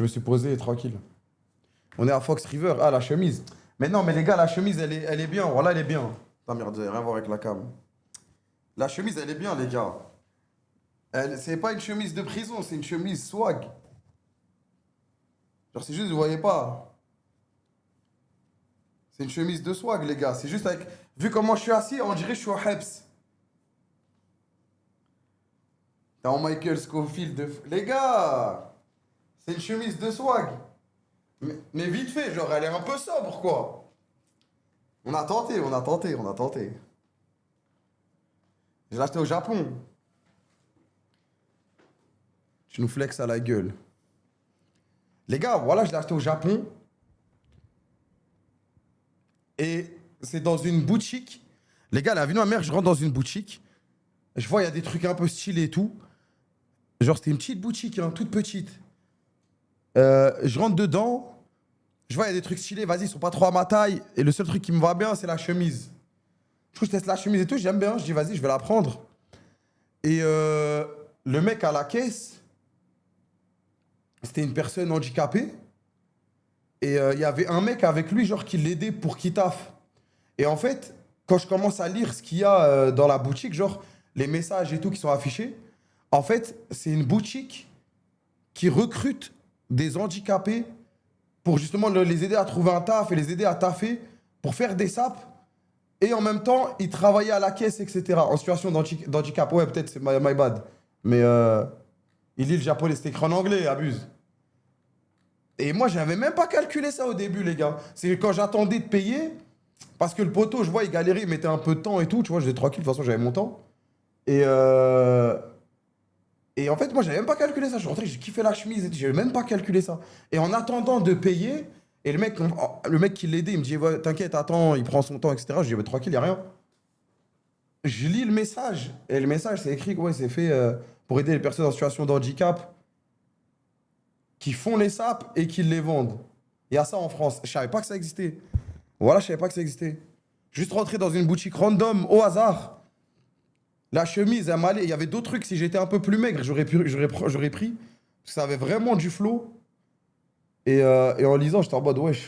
Je me suis posé tranquille. On est à Fox River. Ah, la chemise. Mais non, mais les gars, la chemise, elle est bien. Voilà, elle est bien. Putain, merde, rien à voir avec la cam. La chemise, elle est bien, les gars. C'est pas une chemise de prison, c'est une chemise swag. Genre, c'est juste, vous voyez pas. C'est une chemise de swag, les gars. C'est juste avec. Vu comment je suis assis, on dirait que je suis au Heps. T'es en Michael Scofield de. Les gars! C'est une chemise de swag. Mais vite fait, genre, elle est un peu sobre, quoi. On a tenté, on a tenté, on a tenté. Je l'ai acheté au Japon. Tu nous flexes à la gueule. Les gars, voilà, je l'ai acheté au Japon. Et c'est dans une boutique. Les gars, la vie de ma mère, je rentre dans une boutique. Je vois, il y a des trucs un peu stylés et tout. Genre, c'était une petite boutique, hein, toute petite. Je rentre dedans. Je vois, il y a des trucs stylés. Vas-y, ils sont pas trop à ma taille. Et le seul truc qui me va bien, c'est la chemise. Du coup, je teste la chemise et tout. J'aime bien. Je dis, vas-y, je vais la prendre. Et le mec à la caisse, c'était une personne handicapée. Et il y avait un mec avec lui, genre, qui l'aidait pour qu'il taffe. Et en fait, quand je commence à lire ce qu'il y a dans la boutique, genre, les messages et tout qui sont affichés, en fait, c'est une boutique qui recrute des handicapés pour justement les aider à trouver un taf et les aider à taffer, pour faire des sapes. Et en même temps, ils travaillaient à la caisse, etc. En situation d'handicap. Ouais, peut-être, c'est my bad. Mais il lit le japonais, c'était écrit en anglais, abuse. Et moi, j'avais même pas calculé ça au début, les gars. C'est quand j'attendais de payer, parce que le poteau, je vois, il galérait, il mettait un peu de temps et tout. Tu vois, j'étais tranquille, de toute façon, j'avais mon temps. Et, et en fait, moi, j'avais même pas calculé ça. Je suis rentré, j'ai kiffé la chemise et tout. J'avais même pas calculé ça. Et en attendant de payer, et le mec qui l'aidait, il me dit, ouais, t'inquiète, attends, il prend son temps, etc. Je dis, bah, tranquille, y a rien. Je lis le message. Et le message, c'est écrit que ouais, c'est fait pour aider les personnes en situation de handicap qui font les sapes et qui les vendent. Il y a ça en France. Je savais pas que ça existait. Voilà, je savais pas que ça existait. Juste rentrer dans une boutique random, au hasard. La chemise, elle m'allait. Il y avait d'autres trucs. Si j'étais un peu plus maigre, j'aurais pris. Parce que ça avait vraiment du flow. Et en lisant, j'étais en mode, wesh.